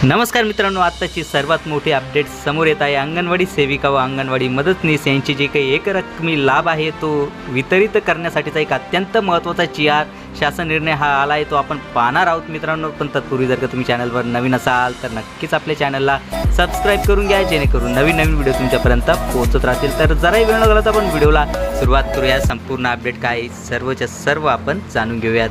नमस्कार मित्रांनो, आत्ताची सर्वात मोठी अपडेट समोर येत आहे। अंगणवाडी सेविका व अंगणवाडी मदतनीस यांची जे काही एकरकमी लाभ आहे तो वितरित करण्यासाठीचा एक अत्यंत महत्त्वाचा शासन निर्णय हा आला आहे, तो आपण पाहणार आहोत मित्रांनो। पण तत्पूर्वी जर का तुम्ही चॅनलवर नवीन असाल तर नक्कीच आपल्या चॅनलला सबस्क्राईब करून घ्या, जेणेकरून नवीन व्हिडिओ तुमच्यापर्यंत पोहोचत राहतील। तर जराही वेळ न घालवता आपण व्हिडिओला सुरुवात करूया। संपूर्ण अपडेट काय सर्वच्या सर्व आपण जाणून घेऊयात।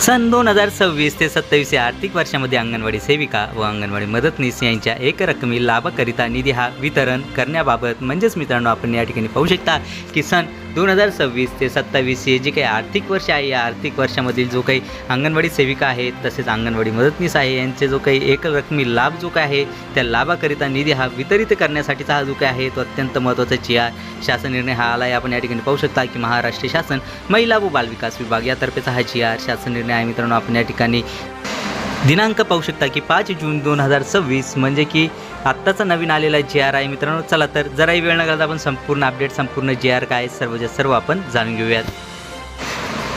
सन 2026 ते 27 या आर्थिक वर्षामध्ये अंगणवाडी सेविका व अंगणवाडी मदतनीस यांच्या एकरकमी लाभाकरिता निधी हा वितरण करण्याबाबत म्हणजेच मित्रांनो आपण या ठिकाणी पाहू शकता की सन 2026 ते 27 हे जे काही आर्थिक वर्ष आहे, या आर्थिक वर्षामधील जो काही अंगणवाडी सेविका आहेत तसेच अंगणवाडी मदतनीस आहे यांचे जो काही एकरकमी लाभ जो काय आहे त्या लाभाकरिता निधी हा वितरित करण्यासाठीचा हा जो काय आहे तो अत्यंत महत्त्वाचा शासन निर्णय हा आला आहे। आपण या ठिकाणी पाहू शकता की महाराष्ट्र शासन महिला व बालविकास विभाग यातर्फेचा हा शासन निर्णय आहे मित्रांनो। आपण या ठिकाणी दिनांक पाहू शकता की 5 जून 2026 म्हणजे की आत्ताचा नवीन आलेला आहे मित्रांनो। चला तर जराही वेळ न घालता आपण संपूर्ण अपडेट संपूर्ण काय सर्वच्या सर्व आपण जाणून घेऊयात।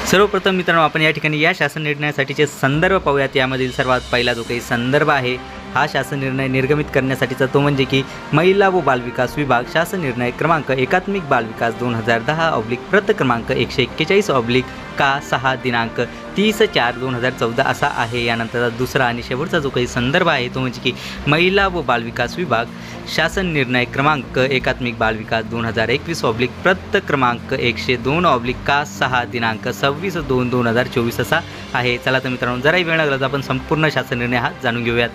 सर्वप्रथम मित्रांनो आपण या ठिकाणी या शासन निर्णयासाठीचे संदर्भ पाहूयात। यामधील सर्वात पहिला जो काही संदर्भ आहे हा शासन निर्णय निर्गमित करण्यासाठीचा तो म्हणजे की महिला व बालविकास विभाग शासन निर्णय क्रमांक एकात्मिक बालविकास 2010 प्रत क्रमांक 141 का 6 दिनांक 30/4/2014 असा आहे। यानंतरचा दुसरा आणि शेवटचा जो काही संदर्भ आहे तो म्हणजे की महिला व बालविकास विभाग शासन निर्णय क्रमांक एकात्मिक बालविकास 2021 प्रत क्रमांक 102 का 6 दिनांक 26/2/2024 असा आहे। चला तर मित्रांनो जराही वेळ लागला तर आपण संपूर्ण शासन निर्णय हा जाणून घेऊयात।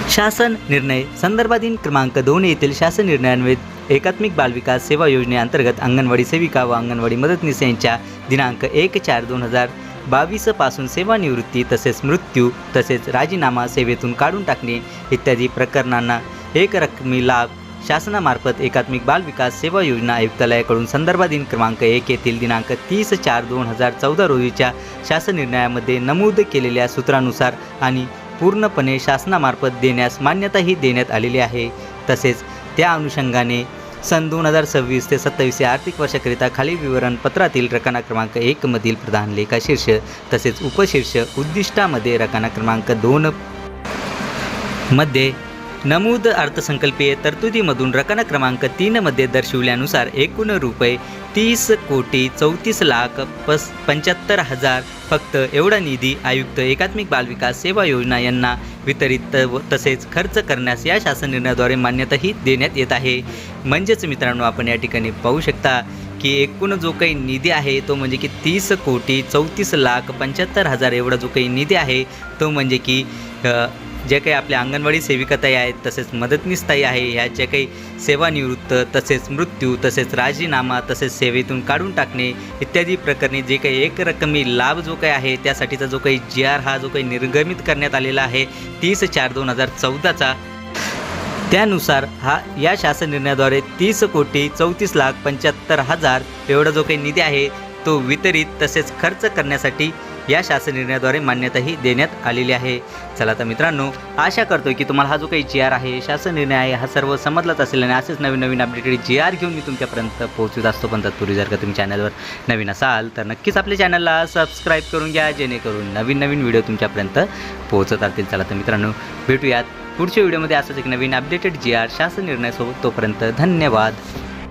शासन निर्णय संदर्भाधीन क्रमांक 2 येथील शासन निर्णयान्वये एकात्मिक बालविकास सेवा योजनेअंतर्गत अंगणवाडी सेविका व अंगणवाडी मदतनीस यांच्या दिनांक 1/4/2022 पासून सेवानिवृत्ती तसेच मृत्यू तसेच राजीनामा सेवेतून काढून टाकणे इत्यादी प्रकरणांना एकरकमी लाभ शासनामार्फत एकात्मिक बालविकास सेवा योजना आयुक्तालयाकडून संदर्भाधीन क्रमांक 1 येथील दिनांक 30/4/2014 रोजीच्या शासन निर्णयामध्ये नमूद केलेल्या सूत्रानुसार आणि पूर्णपणे शासनामार्फत देण्यास मान्यताही देण्यात आलेली आहे। तसेच त्या अनुषंगाने सन 2026 ते 27 या आर्थिक वर्षाकरिता खालील विवरणपत्रातील रकाना क्रमांक 1 मधील प्रधान लेखा शीर्ष तसेच उपशीर्ष उद्दिष्टामध्ये रकाना क्रमांक 2 मध्ये नमूद अर्थसंकल्पीय तरतुदीमधून रकाना क्रमांक 3 मध्ये दर्शविल्यानुसार एकूण रुपये 30,34,75,000 फक्त एवढा निधी आयुक्त एकात्मिक बालविकास सेवा योजना यांना वितरित तसेच खर्च करण्यास या शासन निर्णयाद्वारे मान्यताही देण्यात येत आहे। म्हणजेच मित्रांनो आपण या ठिकाणी पाहू शकता की एकूण जो काही निधी आहे तो म्हणजे की 30,34,75,000 एवढा जो काही निधी आहे तो म्हणजे की जे काही आपल्या अंगणवाडी सेविकाताई आहेत तसेच मदतनीसताई आहे ह्या ज्या काही सेवानिवृत्त तसेच मृत्यू तसेच राजीनामा तसेच सेवेतून काढून टाकणे इत्यादी प्रकरणी जे काही एकरकमी लाभ जो काही आहे त्यासाठीचा जो काही हा जो काही निर्गमित करण्यात आलेला आहे 30/4/2014चा त्यानुसार या शासन निर्णयाद्वारे 30,34,75,000 एवढा जो काही निधी आहे तो वितरित तसेच खर्च करण्यासाठी या शासन निर्णयाद्वारे मान्यताही देण्यात आलेली आहे। चला तर मित्रांनो आशा करतोय की तुम्हाला हा जो काही आहे शासन निर्णय आहे हा सर्व समजलाच असेल आणि असेच नवीन अपडेटेड घेऊन मी तुमच्यापर्यंत पोहोचत असतो। पण तत्पूर्वी जर का तुम्ही चॅनलवर नवीन असाल तर नक्कीच आपल्या चॅनलला सबस्क्राईब करून घ्या, जेणेकरून नवीन व्हिडिओ तुमच्यापर्यंत पोहोचत राहतील। चला तर मित्रांनो भेटूयात पुढच्या व्हिडिओमध्ये असंच एक नवीन अपडेटेड शासन निर्णयासोबत। तोपर्यंत धन्यवाद।